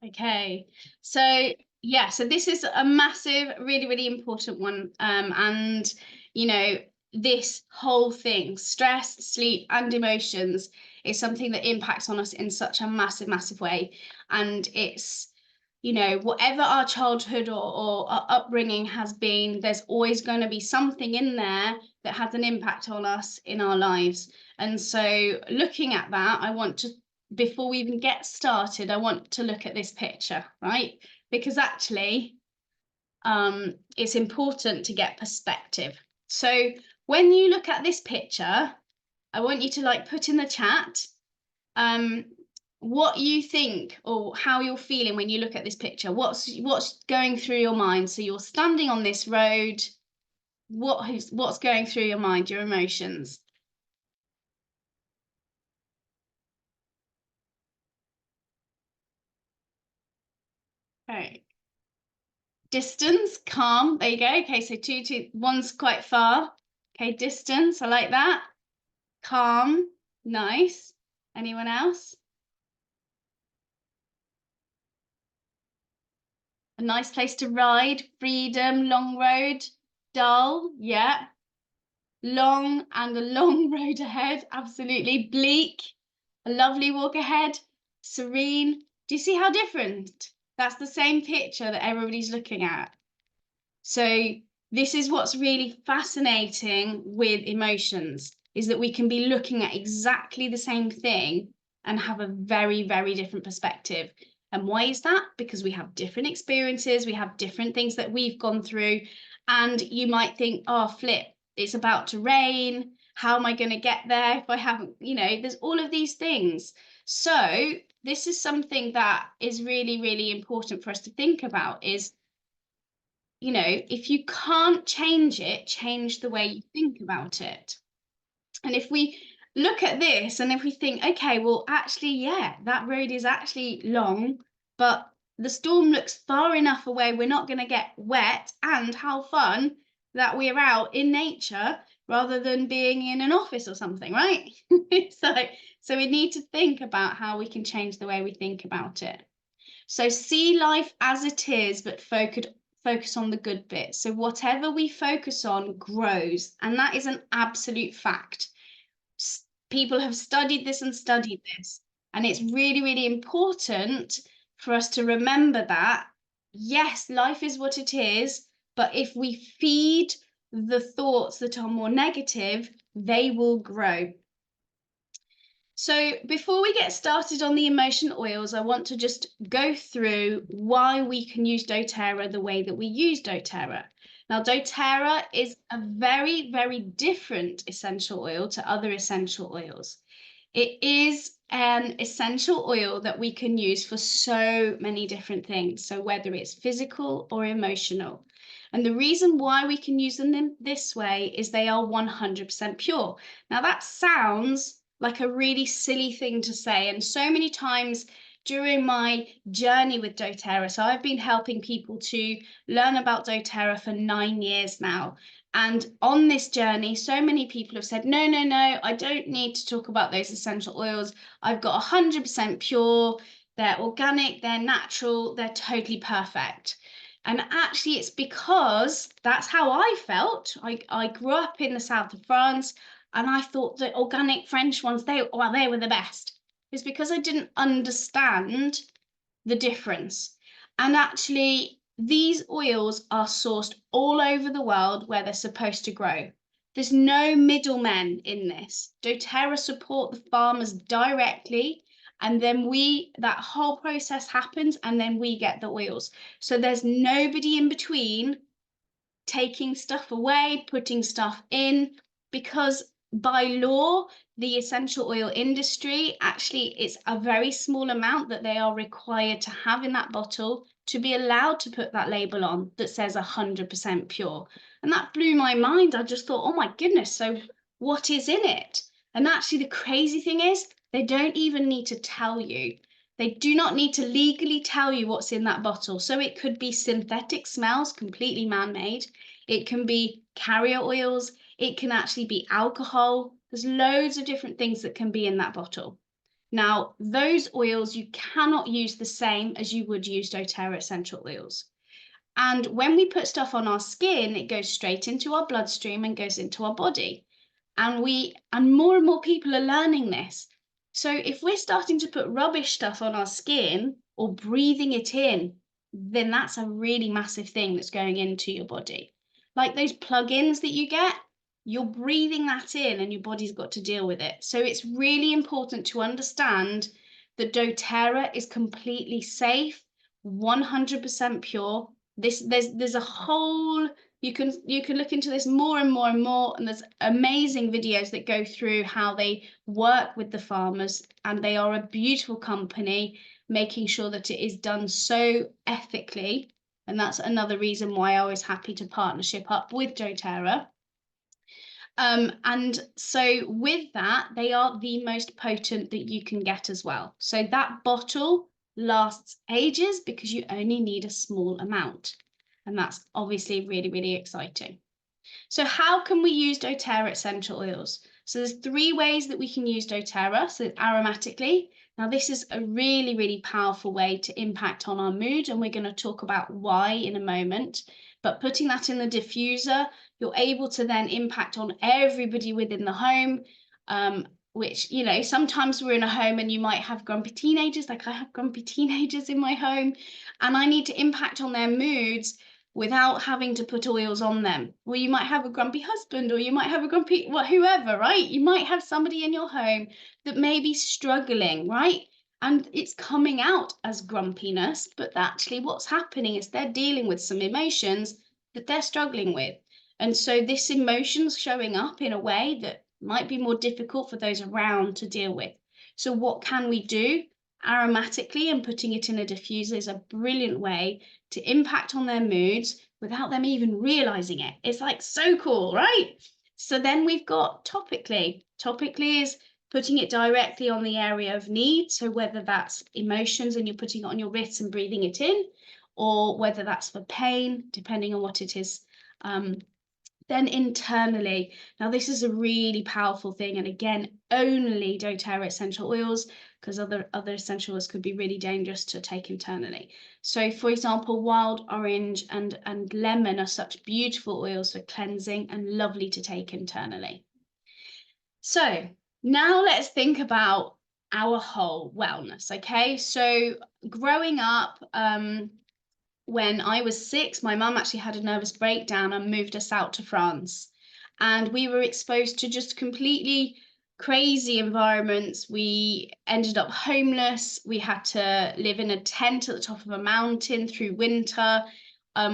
Okay, so yeah, so this is a massive, really, really important one. And you know, this whole thing, stress, sleep, and emotions, is something that impacts on us in such a massive, massive way. And it's, whatever our childhood or our upbringing has been, there's always going to be something in there that has an impact on us in our lives. And so looking at that, before we even get started, I want to look at this picture, right? Because actually, it's important to get perspective. So when you look at this picture, I want you to put in the chat um, what you think or how you're feeling when you look at this picture. What's going through your mind? So you're standing on this road. What's going through your mind? Your emotions. Okay. Distance, calm. There you go. Okay, so one's quite far. Okay, distance. I like that. Calm. Nice. Anyone else? A nice place to ride. Freedom. Long road. Dull. Yeah. Long and a long road ahead. Absolutely. Bleak. A lovely walk ahead. Serene. Do you see how different? That's the same picture that everybody's looking at. So this is what's really fascinating with emotions, is that we can be looking at exactly the same thing and have a very, very different perspective. And why is that? Because we have different experiences, we have different things that we've gone through, and you might think, oh, flip, it's about to rain. How am I going to get there if I haven't, there's all of these things. So this is something that is really, really important for us to think about is, if you can't change it, change the way you think about it. And if we look at this and if we think, okay, well, actually, yeah, that road is actually long, but the storm looks far enough away, we're not going to get wet, and how fun that we're out in nature rather than being in an office or something, right? so so we need to think about how we can change the way we think about it. So see life as it is, but focus on the good bits. So whatever we focus on grows, and that is an absolute fact. People have studied this and studied this, and it's really, really important for us to remember that, yes, life is what it is, but if we feed the thoughts that are more negative, they will grow. So before we get started on the emotion oils, I want to just go through why we can use doTERRA the way that we use doTERRA. Now, doTERRA is a very, very different essential oil to other essential oils. It is an essential oil that we can use for so many different things. So whether it's physical or emotional. And the reason why we can use them this way is they are 100% pure. Now that sounds like a really silly thing to say. And so many times during my journey with doTERRA, so I've been helping people to learn about doTERRA for 9 years now. And on this journey, so many people have said, no, no, no, I don't need to talk about those essential oils. I've got 100% pure, they're organic, they're natural, they're totally perfect. And actually, it's because that's how I felt. I grew up in the south of France, and I thought the organic French ones, they were the best. It's because I didn't understand the difference. And actually, these oils are sourced all over the world where they're supposed to grow. There's no middlemen in this. doTERRA support the farmers directly, and then that whole process happens, and then we get the oils. So there's nobody in between taking stuff away, putting stuff in, because by law, the essential oil industry, actually, it's a very small amount that they are required to have in that bottle to be allowed to put that label on that says 100% pure. And that blew my mind. I just thought, oh my goodness, so what is in it? And actually, the crazy thing is, they don't even need to tell you. They do not need to legally tell you what's in that bottle. So it could be synthetic smells, completely man-made. It can be carrier oils. It can actually be alcohol. There's loads of different things that can be in that bottle. Now, those oils you cannot use the same as you would use doTERRA essential oils. And when we put stuff on our skin, it goes straight into our bloodstream and goes into our body. And more and more people are learning this. So if we're starting to put rubbish stuff on our skin or breathing it in, then that's a really massive thing that's going into your body. Like those plugins that you get, you're breathing that in and your body's got to deal with it. So it's really important to understand that doTERRA is completely safe, 100% pure. There's a whole, you can look into this more and more and more, and there's amazing videos that go through how they work with the farmers, and they are a beautiful company making sure that it is done so ethically. And that's another reason why I was happy to partnership up with doTERRA. And so with that, they are the most potent that you can get as well. So that bottle lasts ages because you only need a small amount. And that's obviously really, really exciting. So how can we use doTERRA essential oils? So there's 3 ways that we can use doTERRA. So aromatically. Now this is a really, really powerful way to impact on our mood, and we're going to talk about why in a moment. But putting that in the diffuser, you're able to then impact on everybody within the home, which, you know, sometimes we're in a home and you might have grumpy teenagers, like I have grumpy teenagers in my home, and I need to impact on their moods without having to put oils on them. Or you might have a grumpy husband, or you might have a grumpy, well, whoever, right? You might have somebody in your home that may be struggling, right? And it's coming out as grumpiness, but actually what's happening is they're dealing with some emotions that they're struggling with. And so this emotion's showing up in a way that might be more difficult for those around to deal with. So what can we do? Aromatically, and putting it in a diffuser is a brilliant way to impact on their moods without them even realizing it. It's like so cool, right? So then we've got topically. Topically is putting it directly on the area of need. So whether that's emotions and you're putting it on your wrists and breathing it in, or whether that's for pain, depending on what it is. Then internally, now this is a really powerful thing, and again, only doTERRA essential oils, because other essential oils could be really dangerous to take internally. So for example, wild orange and lemon are such beautiful oils for cleansing and lovely to take internally. So now let's think about our whole wellness, okay? So growing up, when I was 6, my mum actually had a nervous breakdown and moved us out to France. And we were exposed to just completely crazy environments. We ended up homeless. We had to live in a tent at the top of a mountain through winter.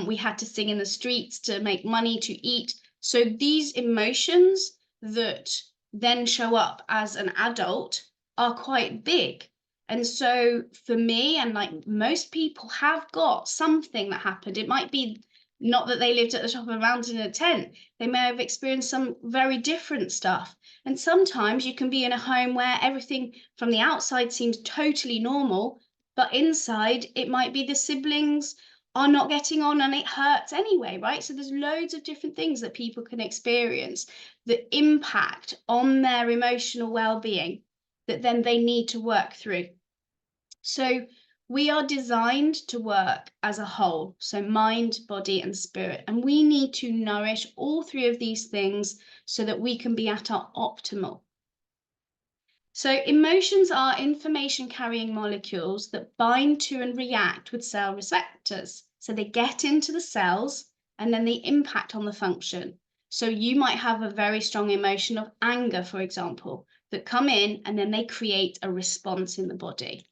We had to sing in the streets to make money to eat. So these emotions that then show up as an adult are quite big. And so for me, and like most people have got something that happened. It might be not that they lived at the top of a mountain in a tent. They may have experienced some very different stuff. And sometimes you can be in a home where everything from the outside seems totally normal, but inside it might be the siblings are not getting on and it hurts anyway, right? So there's loads of different things that people can experience that impact on their emotional well-being that then they need to work through. So we are designed to work as a whole, so mind, body, and spirit. And we need to nourish all 3 of these things so that we can be at our optimal. So emotions are information-carrying molecules that bind to and react with cell receptors. So they get into the cells and then they impact on the function. So you might have a very strong emotion of anger, for example, that come in and then they create a response in the body.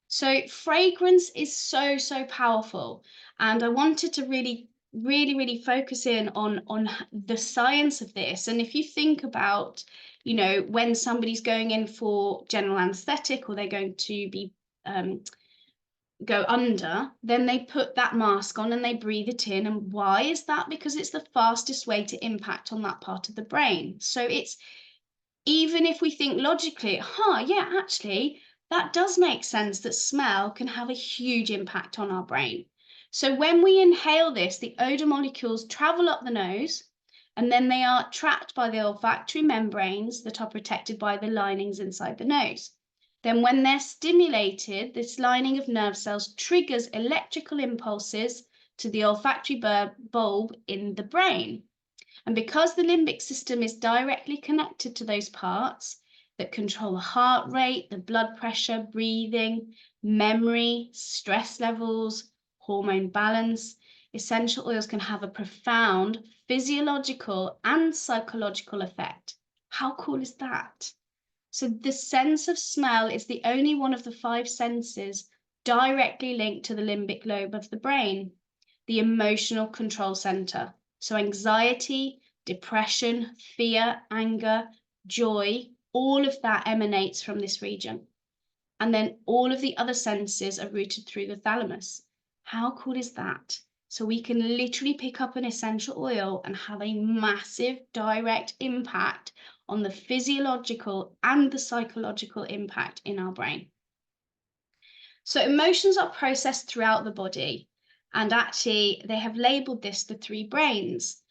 So fragrance is so, so powerful. And I wanted to really focus in on the science of this. And if you think about, you know, when somebody's going in for general anesthetic or they're going to be go under, then they put that mask on and they breathe it in. And why is that? Because it's the fastest way to impact on that part of the brain. So it's, even if we think logically, yeah, actually, that does make sense that smell can have a huge impact on our brain. So when we inhale this, the odor molecules travel up the nose, and then they are trapped by the olfactory membranes that are protected by the linings inside the nose. Then when they're stimulated, this lining of nerve cells triggers electrical impulses to the olfactory bulb in the brain. And because the limbic system is directly connected to those parts that control the heart rate, the blood pressure, breathing, memory, stress levels, hormone balance, essential oils can have a profound physiological and psychological effect. How cool is that? So the sense of smell is the only one of the 5 senses directly linked to the limbic lobe of the brain, the emotional control center. So anxiety, depression, fear, anger, joy, all of that emanates from this region. And then all of the other senses are routed through the thalamus. How cool is that? So we can literally pick up an essential oil and have a massive direct impact on the physiological and the psychological impact in our brain. So emotions are processed throughout the body, and actually they have labeled this the 3 brains.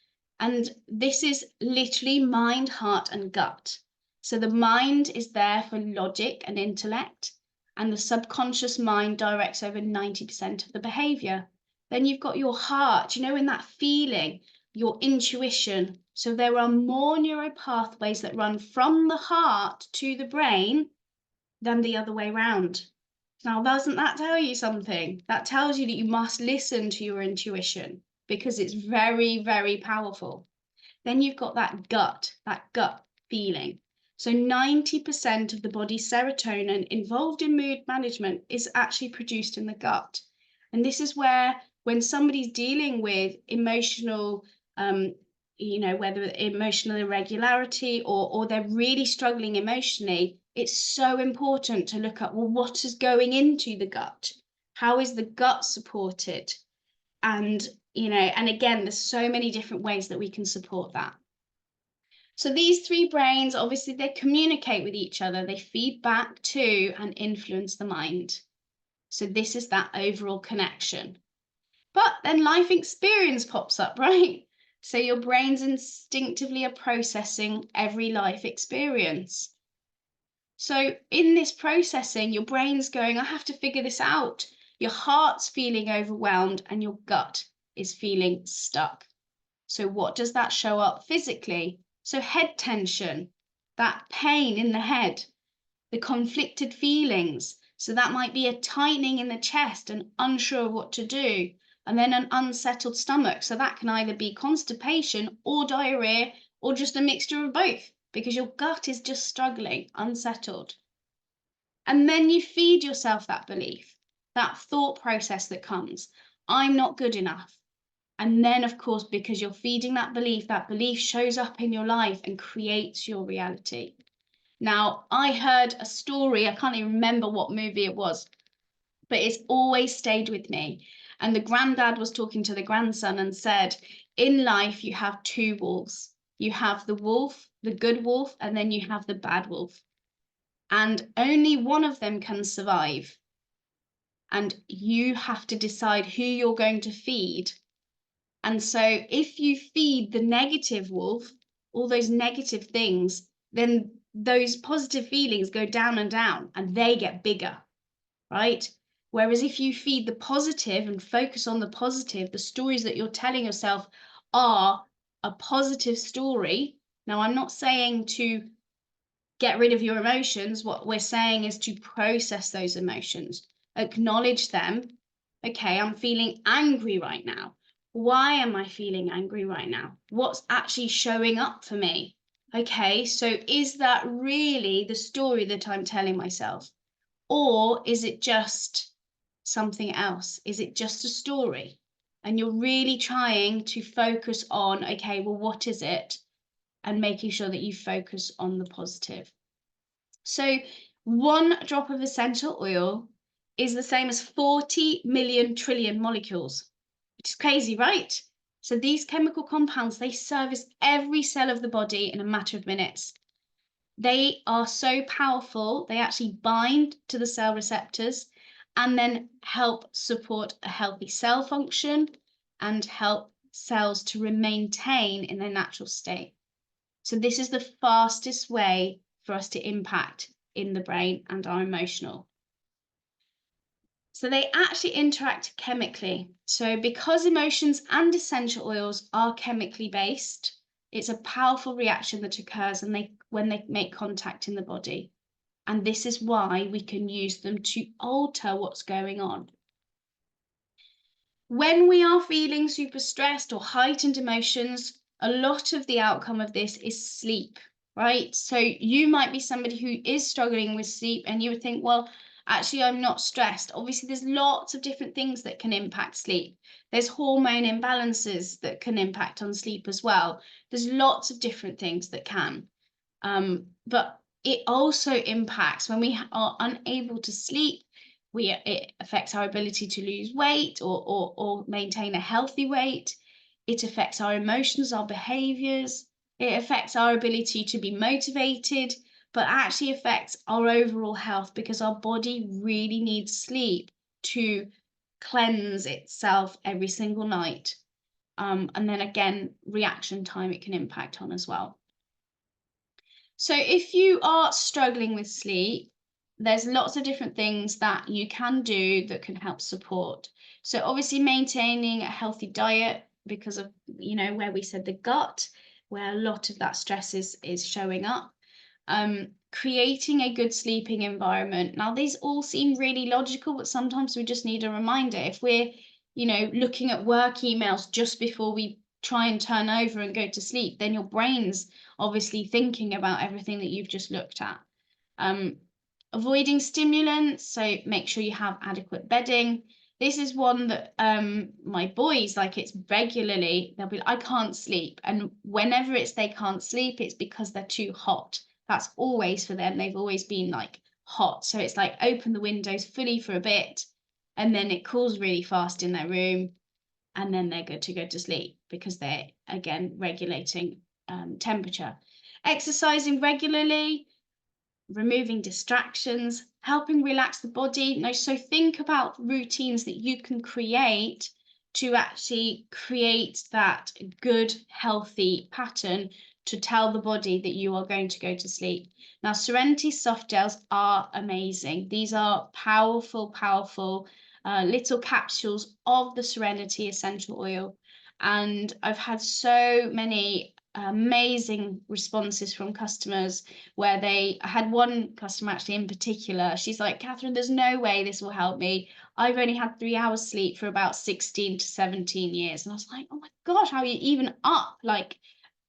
And this is literally mind, heart, and gut. So the mind is there for logic and intellect, and the subconscious mind directs over 90% of the behavior. Then you've got your heart, in that feeling, your intuition. So there are more neuropathways that run from the heart to the brain than the other way around. Now, doesn't that tell you something? That tells you that you must listen to your intuition because it's very, very powerful. Then you've got that gut feeling. So 90% of the body's serotonin involved in mood management is actually produced in the gut. And this is where, when somebody's dealing with emotional, whether emotional irregularity or they're really struggling emotionally, it's so important to look at, well, what is going into the gut? How is the gut supported? And, and again, there's so many different ways that we can support that. So these 3 brains, obviously, they communicate with each other. They feed back to and influence the mind. So this is that overall connection. But then life experience pops up, right? So your brains instinctively are processing every life experience. So in this processing, your brain's going, I have to figure this out. Your heart's feeling overwhelmed and your gut is feeling stuck. So what does that show up physically? So head tension, that pain in the head, the conflicted feelings. So that might be a tightening in the chest and unsure of what to do, and then an unsettled stomach. So that can either be constipation or diarrhea or just a mixture of both, because your gut is just struggling, unsettled. And then you feed yourself that belief, that thought process that comes, I'm not good enough. And then, of course, because you're feeding that belief shows up in your life and creates your reality. Now, I heard a story, I can't even remember what movie it was, but it's always stayed with me. And the granddad was talking to the grandson and said, in life, you have 2 wolves. You have the wolf, the good wolf, and then you have the bad wolf. And only one of them can survive. And you have to decide who you're going to feed. And so if you feed the negative wolf, all those negative things, then those positive feelings go down and they get bigger, right? Whereas if you feed the positive and focus on the positive, the stories that you're telling yourself are a positive story. Now, I'm not saying to get rid of your emotions. What we're saying is to process those emotions, acknowledge them. Okay, I'm feeling angry right now. Why am I feeling angry right now? What's actually showing up for me? Okay, so is that really the story that I'm telling myself? Or is it just something else? Is it just a story? And you're really trying to focus on, okay, well, what is it? And making sure that you focus on the positive. So 1 drop of essential oil is the same as 40 million trillion molecules, which is crazy, right? So these chemical compounds, they service every cell of the body in a matter of minutes. They are so powerful, they actually bind to the cell receptors and then help support a healthy cell function and help cells to maintain in their natural state. So this is the fastest way for us to impact in the brain and are emotional. So they actually interact chemically. So because emotions and essential oils are chemically based, it's a powerful reaction that occurs when they make contact in the body. And this is why we can use them to alter what's going on. When we are feeling super stressed or heightened emotions, a lot of the outcome of this is sleep, right? So you might be somebody who is struggling with sleep and you would think, well, actually, I'm not stressed. Obviously, there's lots of different things that can impact sleep. There's hormone imbalances that can impact on sleep as well. There's lots of different things that can. But it also impacts when we are unable to sleep. It affects our ability to lose weight or maintain a healthy weight. It affects our emotions, our behaviors. It affects our ability to be motivated, but actually affects our overall health because our body really needs sleep to cleanse itself every single night. And then again, reaction time it can impact on as well. So if you are struggling with sleep, there's lots of different things that you can do that can help support. So obviously maintaining a healthy diet because of, where we said the gut, where a lot of that stress is showing up. Creating a good sleeping environment. Now, these all seem really logical, but sometimes we just need a reminder. If we're, looking at work emails just before we try and turn over and go to sleep, then your brain's obviously thinking about everything that you've just looked at. Avoiding stimulants, so make sure you have adequate bedding. This is one that my boys, like, it's regularly, they'll be like, I can't sleep. And whenever it's they can't sleep, it's because they're too hot. That's always for them. They've always been like hot. So it's like open the windows fully for a bit, and then it cools really fast in their room, and then they're good to go to sleep because they're, again, regulating temperature. Exercising regularly, removing distractions, helping relax the body. Now, so think about routines that you can create to actually create that good, healthy pattern to tell the body that you are going to go to sleep. Now, Serenity soft gels are amazing. These are powerful, powerful little capsules of the Serenity essential oil. And I've had so many amazing responses from customers where I had one customer actually in particular. She's like, Catherine, there's no way this will help me. I've only had 3 hours sleep for about 16 to 17 years. And I was like, oh my gosh, how are you even up, like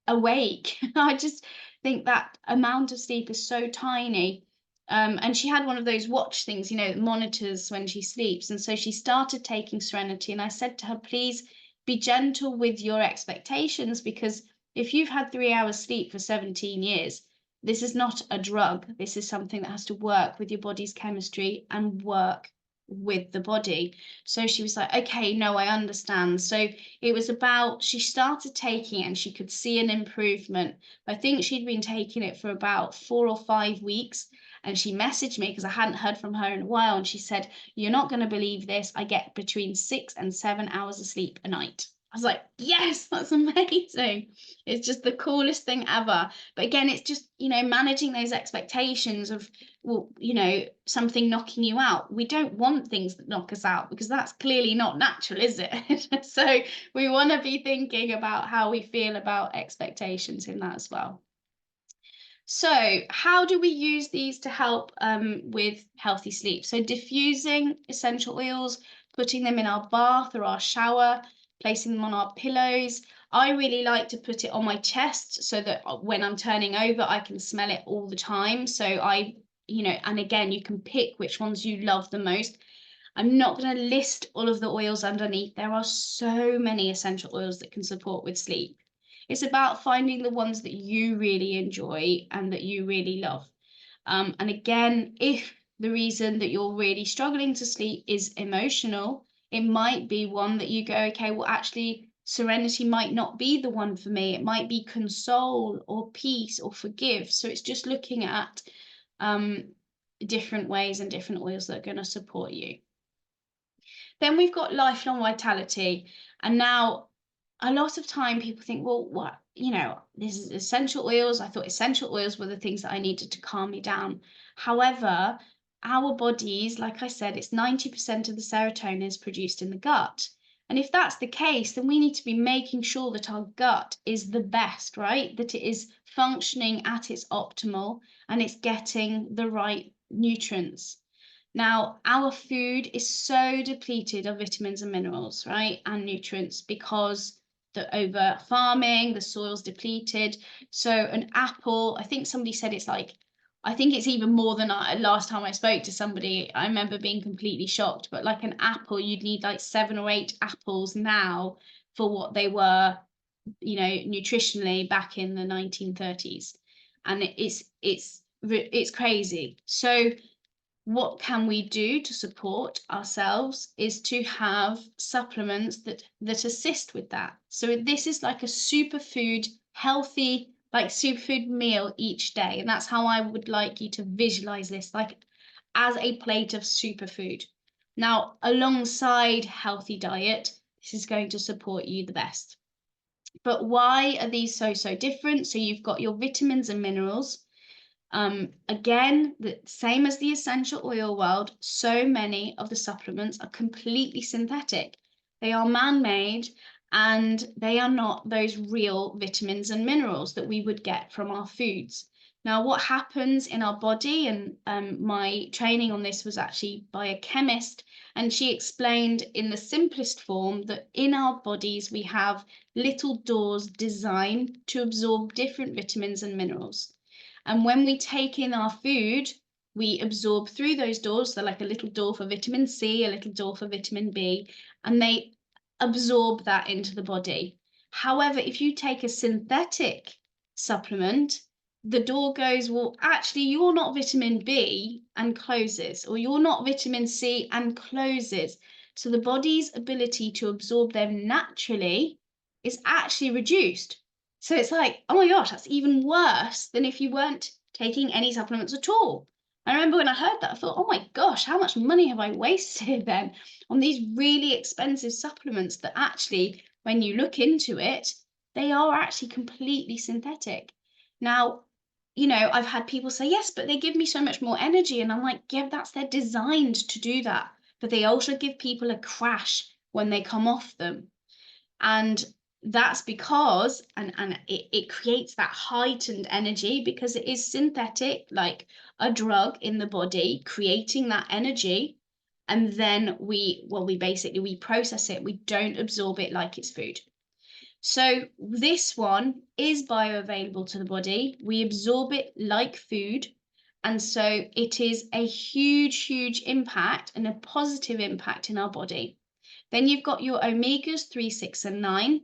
awake? I just think that amount of sleep is so tiny. And she had one of those watch things, monitors when she sleeps. And so she started taking Serenity. And I said to her, please be gentle with your expectations, because if you've had 3 hours sleep for 17 years, this is not a drug. This is something that has to work with your body's chemistry and work with the body. So she was like, okay, no, I understand. So it was about, she started taking it and she could see an improvement. I think she'd been taking it for about 4 or 5 weeks. And she messaged me because I hadn't heard from her in a while. And she said, you're not going to believe this. I get between 6 and 7 hours of sleep a night. I was like, yes, that's amazing. It's just the coolest thing ever. But again, it's just, managing those expectations of, well, something knocking you out. We don't want things that knock us out because that's clearly not natural, is it? So we want to be thinking about how we feel about expectations in that as well. So how do we use these to help with healthy sleep? So diffusing essential oils, putting them in our bath or our shower, placing them on our pillows. I really like to put it on my chest so that when I'm turning over, I can smell it all the time. So and again, you can pick which ones you love the most. I'm not going to list all of the oils underneath. There are so many essential oils that can support with sleep. It's about finding the ones that you really enjoy and that you really love. And again, if the reason that you're really struggling to sleep is emotional, it might be one that you go, okay, well, actually, Serenity might not be the one for me. It might be console or peace or forgive. So it's just looking at different ways and different oils that are going to support you. Then we've got lifelong vitality. And now a lot of time people think, well, this is essential oils. I thought essential oils were the things that I needed to calm me down. However, our bodies, like I said, it's 90% of the serotonin is produced in the gut. And if that's the case, then we need to be making sure that our gut is the best, right? That it is functioning at its optimal and it's getting the right nutrients. Now, our food is so depleted of vitamins and minerals, right? And nutrients because the over farming, the soil's depleted. So an apple, I think somebody said it's like, I think it's even more than last time I spoke to somebody. I remember being completely shocked, but like an apple, you'd need like 7 or 8 apples now for what they were, nutritionally back in the 1930s. And it's crazy. So what can we do to support ourselves is to have supplements that assist with that. So this is like a superfood, healthy, like superfood meal each day. And that's how I would like you to visualize this, like as a plate of superfood. Now, alongside healthy diet, this is going to support you the best. But why are these so different? So you've got your vitamins and minerals. Again, the same as the essential oil world, so many of the supplements are completely synthetic. They are man-made and they are not those real vitamins and minerals that we would get from our foods. Now, what happens in our body, and my training on this was actually by a chemist, and she explained in the simplest form that in our bodies we have little doors designed to absorb different vitamins and minerals. And when we take in our food, we absorb through those doors. They're like a little door for vitamin C, a little door for vitamin B, and they absorb that into the body. However, if you take a synthetic supplement, the door goes, well, actually, you're not vitamin B and closes, or you're not vitamin C and closes. So the body's ability to absorb them naturally is actually reduced. So it's like, oh my gosh, that's even worse than if you weren't taking any supplements at all. I remember when I heard that, I thought, oh my gosh, how much money have I wasted then on these really expensive supplements that actually, when you look into it, they are actually completely synthetic. Now, I've had people say, yes, but they give me so much more energy. And I'm like, yeah, they're designed to do that. But they also give people a crash when they come off them. And that's because it creates that heightened energy because it is synthetic, like a drug in the body, creating that energy. And then we process it. We don't absorb it like it's food. So this one is bioavailable to the body. We absorb it like food. And so it is a huge impact and a positive impact in our body. Then you've got your omegas 3, 6, and 9,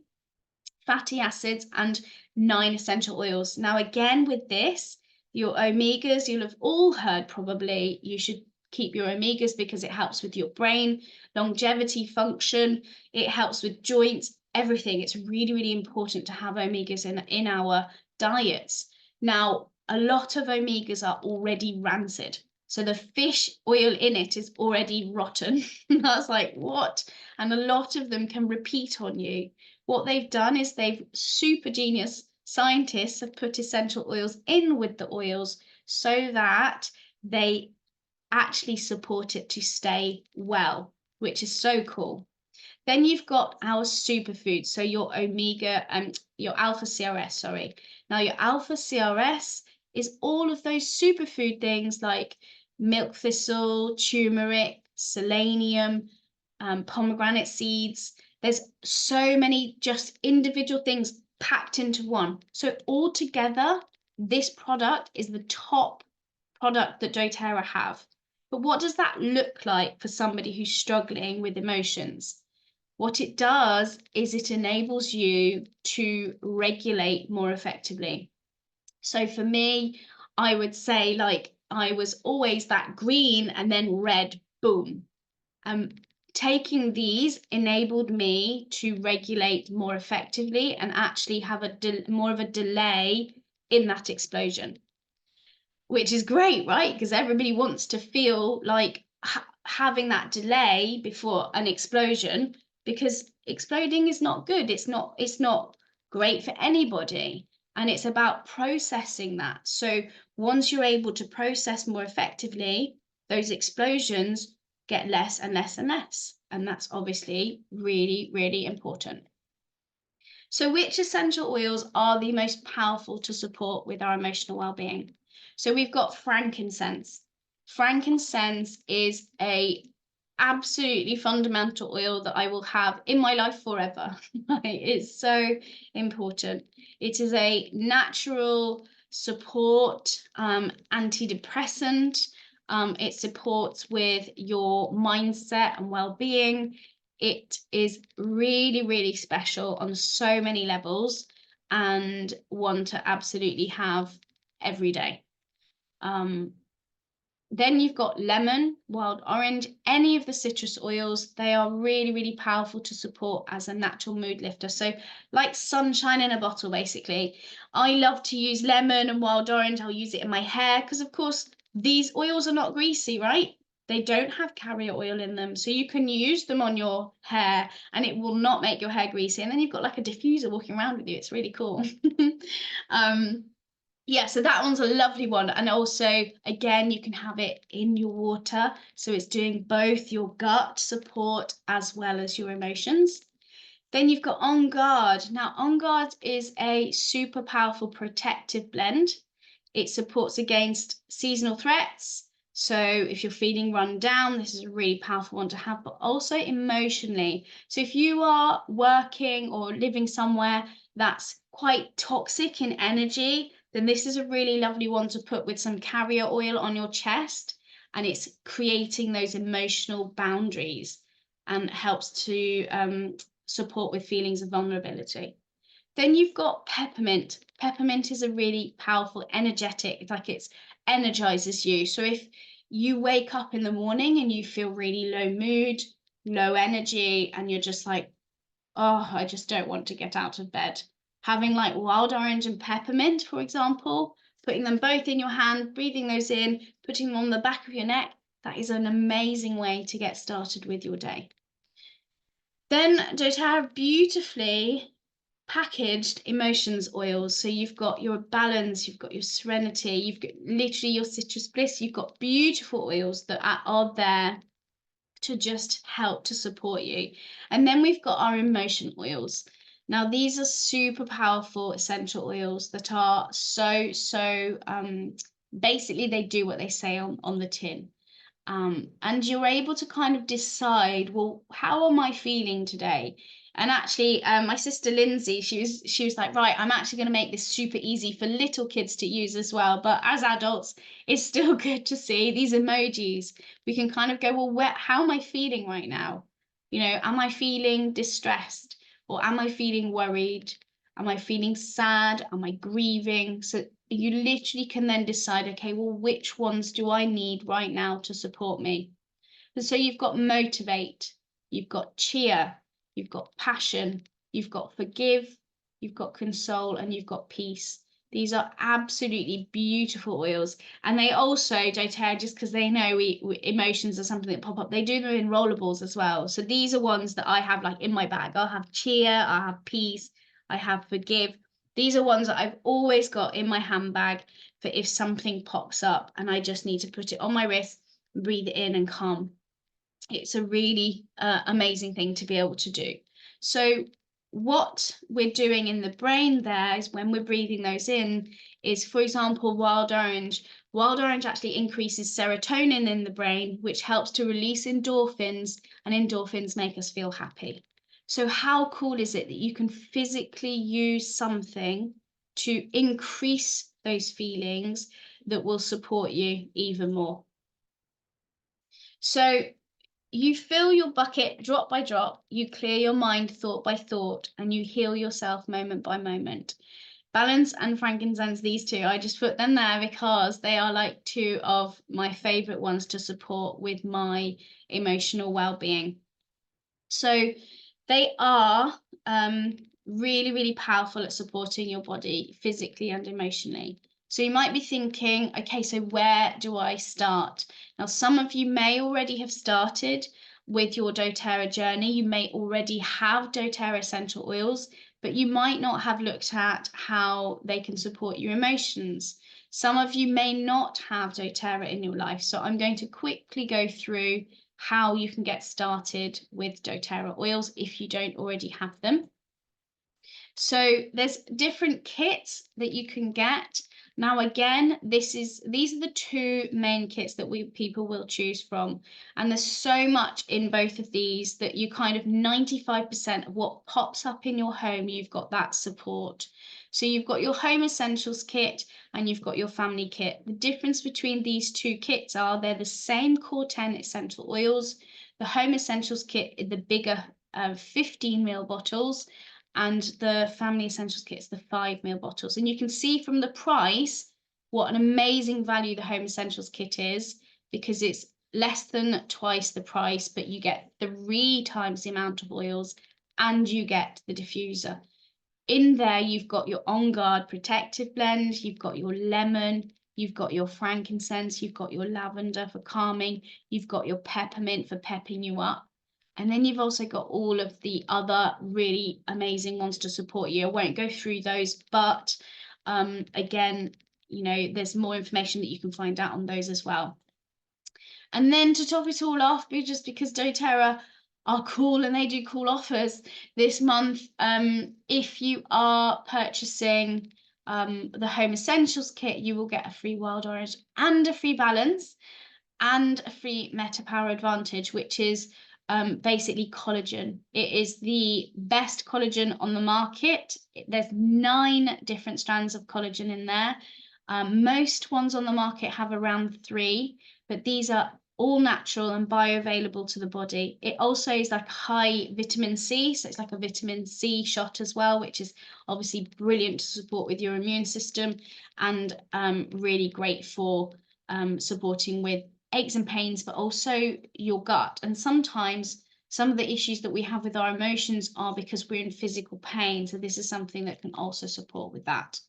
fatty acids, and 9 essential oils. Now, again, with this, your omegas, you'll have all heard probably, you should keep your omegas because it helps with your brain, longevity, function, it helps with joints, everything. It's really important to have omegas in our diets. Now, a lot of omegas are already rancid. So the fish oil in it is already rotten. That's like, what? And a lot of them can repeat on you. What they've done is super genius scientists have put essential oils in with the oils so that they actually support it to stay well, which is so cool. Then you've got our superfoods, so your omega and your alpha CRS, sorry. Now your alpha CRS is all of those superfood things like milk thistle, turmeric, selenium, pomegranate seeds. There's so many just individual things packed into one. So altogether, this product is the top product that doTERRA have. But what does that look like for somebody who's struggling with emotions? What it does is it enables you to regulate more effectively. So for me, I would say like I was always that green and then red, boom. Taking these enabled me to regulate more effectively and actually have more of a delay in that explosion, which is great, right? Because everybody wants to feel like having that delay before an explosion, because exploding is not good. It's not great for anybody. And it's about processing that. So once you're able to process more effectively, those explosions get less and less and less. And that's obviously really, really important. So which essential oils are the most powerful to support with our emotional well-being? So we've got frankincense. Frankincense is a absolutely fundamental oil that I will have in my life forever. It's so important. It is a natural support antidepressant. It supports with your mindset and well-being. It is really, really special on so many levels and one to absolutely have every day. Then you've got lemon, wild orange, any of the citrus oils. They are really, really powerful to support as a natural mood lifter. So like sunshine in a bottle, basically. I love to use lemon and wild orange. I'll use it in my hair because, of course, these oils are not greasy, right? They don't have carrier oil in them. So you can use them on your hair and it will not make your hair greasy. And then you've got like a diffuser walking around with you. It's really cool. Yeah, so that one's a lovely one. And also, again, you can have it in your water. So it's doing both your gut support as well as your emotions. Then you've got On Guard. Now, On Guard is a super powerful protective blend. It supports against seasonal threats. So if you're feeling run down, this is a really powerful one to have, but also emotionally. So if you are working or living somewhere that's quite toxic in energy, then this is a really lovely one to put with some carrier oil on your chest, and it's creating those emotional boundaries and helps to support with feelings of vulnerability. Then you've got peppermint. Peppermint is a really powerful, energetic, it's like it energizes you. So if you wake up in the morning and you feel really low mood, low energy, and you're just like, oh, I just don't want to get out of bed, having like wild orange and peppermint, for example, putting them both in your hand, breathing those in, putting them on the back of your neck, that is an amazing way to get started with your day. Then doTERRA beautifully packaged emotions oils. So you've got your balance, you've got your serenity, you've got literally your citrus bliss, you've got beautiful oils that are there to just help to support you. And then we've got our emotion oils. Now, these are super powerful essential oils that are so, basically they do what they say on the tin. And you're able to kind of decide, well, how am I feeling today? And actually, my sister Lindsay, she was like, right, I'm actually going to make this super easy for little kids to use as well. But as adults, it's still good to see these emojis. We can kind of go, well, how am I feeling right now? You know, am I feeling distressed, or am I feeling worried? Am I feeling sad? Am I grieving? So you literally can then decide, okay, well, which ones do I need right now to support me? And so you've got motivate, you've got cheer, you've got passion, you've got forgive, you've got console, and you've got peace. These are absolutely beautiful oils. And they also, doTERRA, just because they know emotions are something that pop up, they do them in rollables as well. So these are ones that I have like in my bag. I'll have cheer, I'll have peace, I have forgive. These are ones that I've always got in my handbag for if something pops up and I just need to put it on my wrist, breathe it in and calm. It's a really amazing thing to be able to do. So what we're doing in the brain there is when we're breathing those in is, for example, wild orange. Wild orange actually increases serotonin in the brain, which helps to release endorphins, and endorphins make us feel happy. So how cool is it that you can physically use something to increase those feelings that will support you even more? So you fill your bucket drop by drop, you clear your mind thought by thought, and you heal yourself moment by moment. Balance and frankincense, these two, I just put them there because they are like two of my favorite ones to support with my emotional well-being. So they are really, really powerful at supporting your body physically and emotionally. So you might be thinking, okay, so where do I start? Now, some of you may already have started with your doTERRA journey. You may already have doTERRA essential oils. but you might not have looked at how they can support your emotions. Some of you may not have doTERRA in your life, so I'm going to quickly go through how you can get started with doTERRA oils if you don't already have them. So there's different kits that you can get. Now, again, these are the two main kits that people will choose from. And there's so much in both of these that you kind of 95% of what pops up in your home, you've got that support. So you've got your home essentials kit and you've got your family kit. The difference between these two kits are they're the same core 10 essential oils. The home essentials kit is the bigger 15 ml bottles, and the family essentials kit is the 5 ml bottles. And you can see from the price what an amazing value the home essentials kit is, because it's less than twice the price, but you get 3 times the amount of oils and you get the diffuser. In there, you've got your On Guard protective blend, you've got your lemon, you've got your frankincense, you've got your lavender for calming, you've got your peppermint for pepping you up. And then you've also got all of the other really amazing ones to support you. I won't go through those, but again, you know, there's more information that you can find out on those as well. And then to top it all off, just because doTERRA are cool and they do cool offers this month, if you are purchasing the Home Essentials kit, you will get a free Wild Orange and a free Balance and a free Meta Power Advantage, which is basically collagen. It is the best collagen on the market. There's 9 different strands of collagen in there. Most ones on the market have around 3, but these are all natural and bioavailable to the body. It also is like high vitamin C, so it's like a vitamin C shot as well, which is obviously brilliant to support with your immune system, and really great for supporting with aches and pains, but also your gut. And sometimes some of the issues that we have with our emotions are because we're in physical pain. So this is something that can also support with that.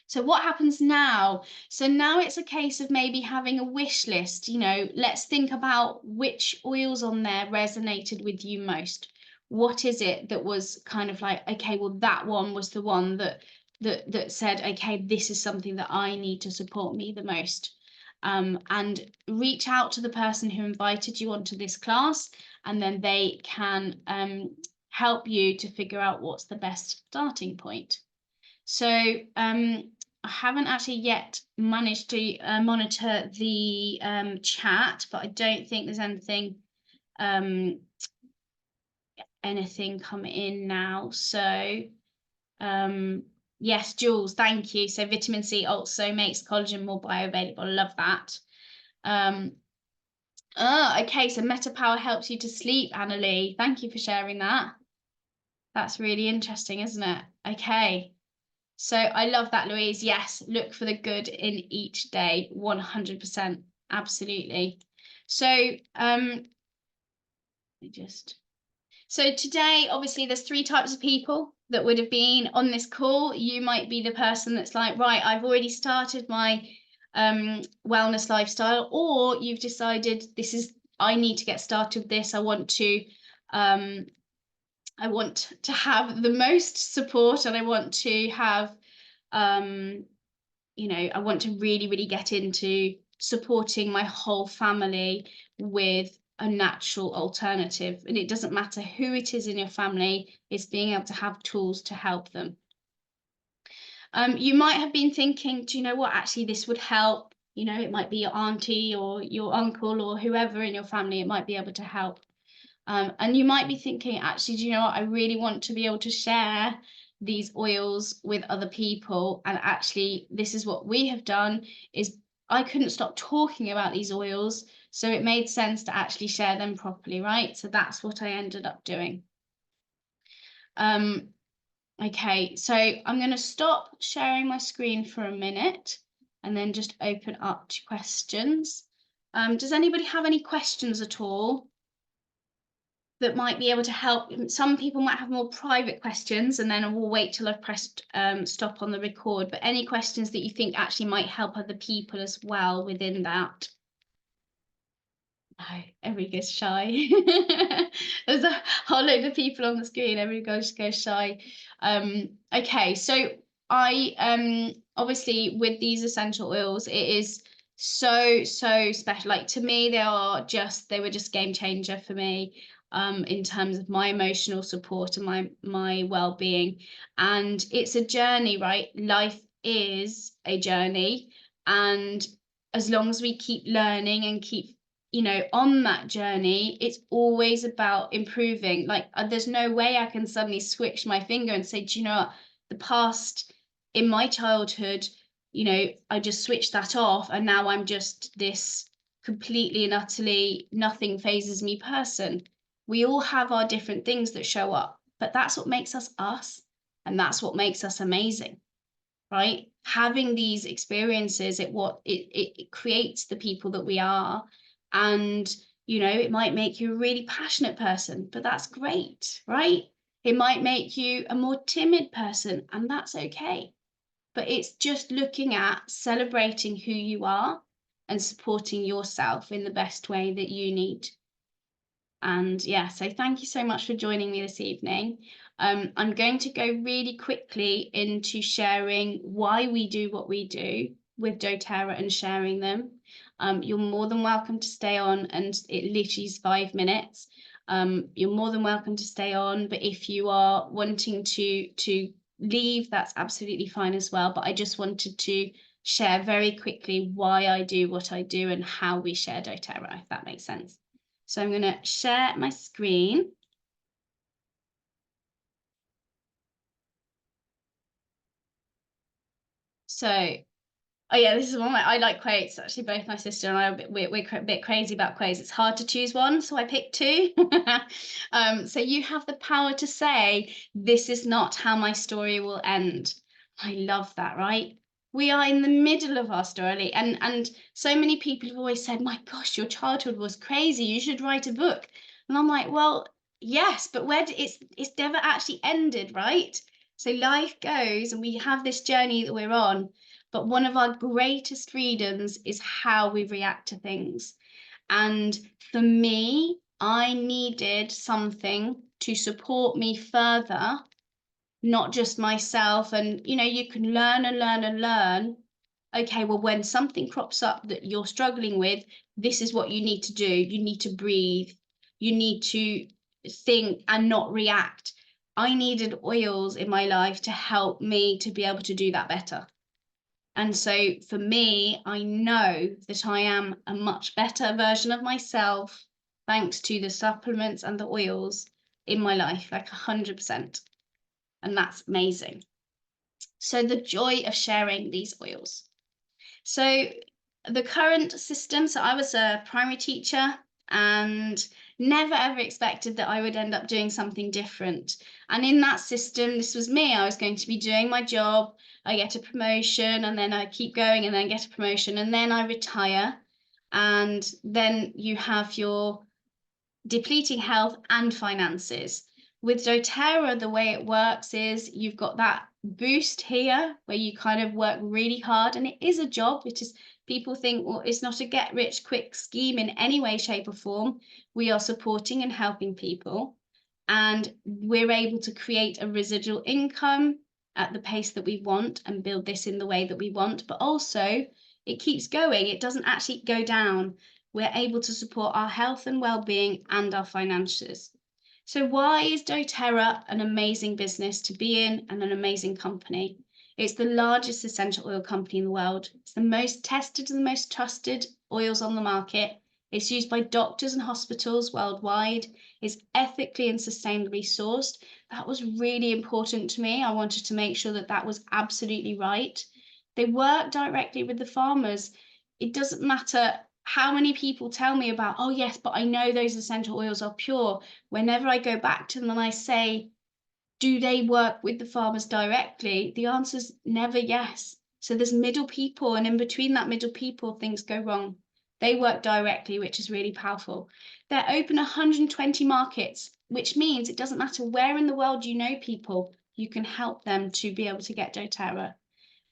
So what happens now? So now it's a case of maybe having a wish list. You know, let's think about which oils on there resonated with you most. What is it that was kind of like, okay, well, that one was the one that said, okay, this is something that I need to support me the most. And reach out to the person who invited you onto this class, and then they can help you to figure out what's the best starting point. So I haven't actually yet managed to monitor the chat, but I don't think there's anything come in now. So yes, Jules, thank you. So vitamin C also makes collagen more bioavailable. I love that. Okay, so Meta Power helps you to sleep, Annalie. Thank you for sharing that. That's really interesting, isn't it? Okay. So I love that, Louise. Yes, look for the good in each day, 100%. Absolutely. So so today, obviously, there's 3 types of people that would have been on this call. You might be the person that's like, right, I've already started my wellness lifestyle, or you've decided I need to get started with this. I want to have the most support, and I want to have you know, I want to really, really get into supporting my whole family with a natural alternative. And it doesn't matter who it is in your family, it's being able to have tools to help them. You might have been thinking, do you know what, actually this would help. You know, it might be your auntie or your uncle or whoever in your family, it might be able to help. And you might be thinking, actually, do you know what, I really want to be able to share these oils with other people. And actually, this is what we have done, is I couldn't stop talking about these oils, so it made sense to actually share them properly, right? So that's what I ended up doing. Okay, so I'm going to stop sharing my screen for a minute and then just open up to questions. Does anybody have any questions at all that might be able to help? Some people might have more private questions, and then we'll wait till I've pressed stop on the record, but any questions that you think actually might help other people as well within that? Oh, everybody goes shy. There's a whole load of people on the screen. Everybody goes shy. Okay, so I obviously with these essential oils, it is so special. Like to me, they were just game changer for me in terms of my emotional support and my well-being. And it's a journey, right? Life is a journey, and as long as we keep learning and keep on that journey, it's always about improving. Like there's no way I can suddenly switch my finger and say, do you know what, the past in my childhood, I just switched that off and now I'm just this completely and utterly nothing phases me person. We all have our different things that show up, but that's what makes us us, and that's what makes us amazing, right? Having these experiences, it creates the people that we are. And it might make you a really passionate person, but that's great, right? It might make you a more timid person, and that's okay. But it's just looking at celebrating who you are and supporting yourself in the best way that you need. And yeah, so thank you so much for joining me this evening. I'm going to go really quickly into sharing why we do what we do with doTERRA and sharing them. You're more than welcome to stay on, and it literally is 5 minutes. You're more than welcome to stay on, but if you are wanting to leave, that's absolutely fine as well. But I just wanted to share very quickly why I do what I do and how we share doTERRA, if that makes sense. So I'm going to share my screen. So, oh yeah, this is one I like quotes. Actually, both my sister and I are we're a bit crazy about quotes. It's hard to choose one, so I picked two. So you have the power to say, "This is not how my story will end." I love that, right? We are in the middle of our story, and so many people have always said, "My gosh, your childhood was crazy. You should write a book." And I'm like, well, yes, but it's never actually ended, right? So life goes, and we have this journey that we're on. But one of our greatest freedoms is how we react to things. And for me, I needed something to support me further, not just myself. And you can learn and learn and learn. Okay, well, when something crops up that you're struggling with, this is what you need to do. You need to breathe. You need to think and not react. I needed oils in my life to help me to be able to do that better. And so for me, I know that I am a much better version of myself thanks to the supplements and the oils in my life, like 100%. And that's amazing. So the joy of sharing these oils. So the current system, so I was a primary teacher and never ever expected that I would end up doing something different. And in that system, this was me. I was going to be doing my job. I get a promotion and then I keep going and then get a promotion and then I retire. And then you have your depleting health and finances. With doTERRA, the way it works is you've got that boost here where you kind of work really hard, and it is a job. It is, people think, well, it's not a get rich quick scheme in any way, shape, or form. We are supporting and helping people, and we're able to create a residual income at the pace that we want and build this in the way that we want, but also it keeps going. It doesn't actually go down. We're able to support our health and well-being and our finances. So why is doTERRA an amazing business to be in and an amazing company? It's the largest essential oil company in the world. It's the most tested and the most trusted oils on the market. It's used by doctors and hospitals worldwide. It's ethically and sustainably sourced. That was really important to me. I wanted to make sure that that was absolutely right. They work directly with the farmers. It doesn't matter how many people tell me about, oh yes, but I know those essential oils are pure. Whenever I go back to them and I say, do they work with the farmers directly? The answer is never yes. So there's middle people, and in between that middle people, things go wrong. They work directly, which is really powerful. They're open 120 markets, which means it doesn't matter where in the world you know people, you can help them to be able to get doTERRA.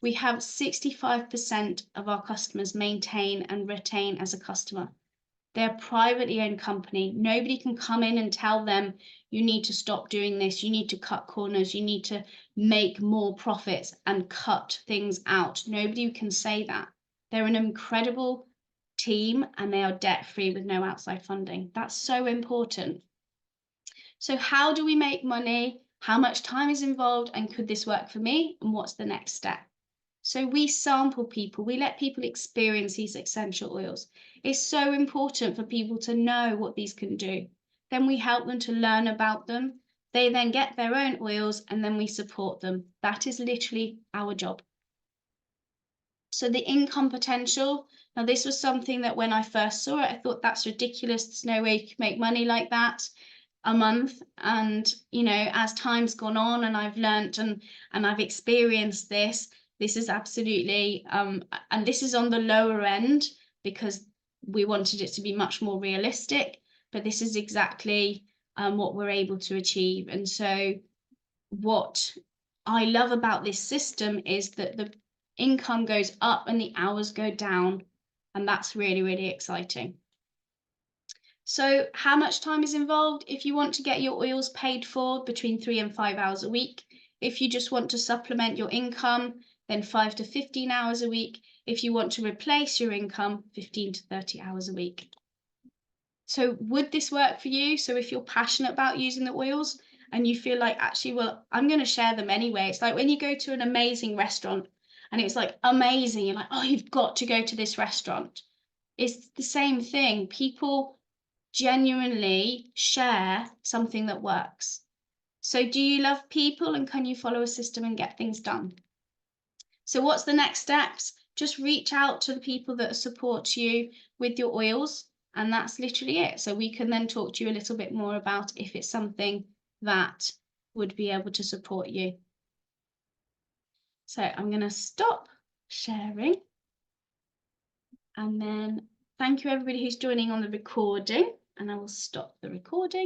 We have 65% of our customers maintain and retain as a customer. They're a privately owned company. Nobody can come in and tell them, you need to stop doing this, you need to cut corners, you need to make more profits and cut things out. Nobody can say that. They're an incredible team and they are debt-free with no outside funding. That's so important. So how do we make money? How much time is involved? And could this work for me? And what's the next step? So we sample people, we let people experience these essential oils. It's so important for people to know what these can do. Then we help them to learn about them. They then get their own oils and then we support them. That is literally our job. So the income potential, now this was something that when I first saw it, I thought that's ridiculous. There's no way you can make money like that a month. And, you know, as time's gone on and I've learnt and I've experienced this, this is absolutely, and this is on the lower end because we wanted it to be much more realistic, but this is exactly what we're able to achieve. And so what I love about this system is that the income goes up and the hours go down, and that's really, really exciting. So how much time is involved? If you want to get your oils paid for, between 3 and 5 hours a week. If you just want to supplement your income, then 5 to 15 hours a week. If you want to replace your income, 15 to 30 hours a week. So would this work for you? So if you're passionate about using the oils and you feel like, actually, well, I'm going to share them anyway. It's like when you go to an amazing restaurant and it's like amazing. You're like, oh, you've got to go to this restaurant. It's the same thing. People genuinely share something that works. So do you love people and can you follow a system and get things done? So what's the next steps? Just reach out to the people that support you with your oils, and that's literally it. So we can then talk to you a little bit more about if it's something that would be able to support you. So I'm going to stop sharing, and then thank you everybody who's joining on the recording, and I will stop the recording.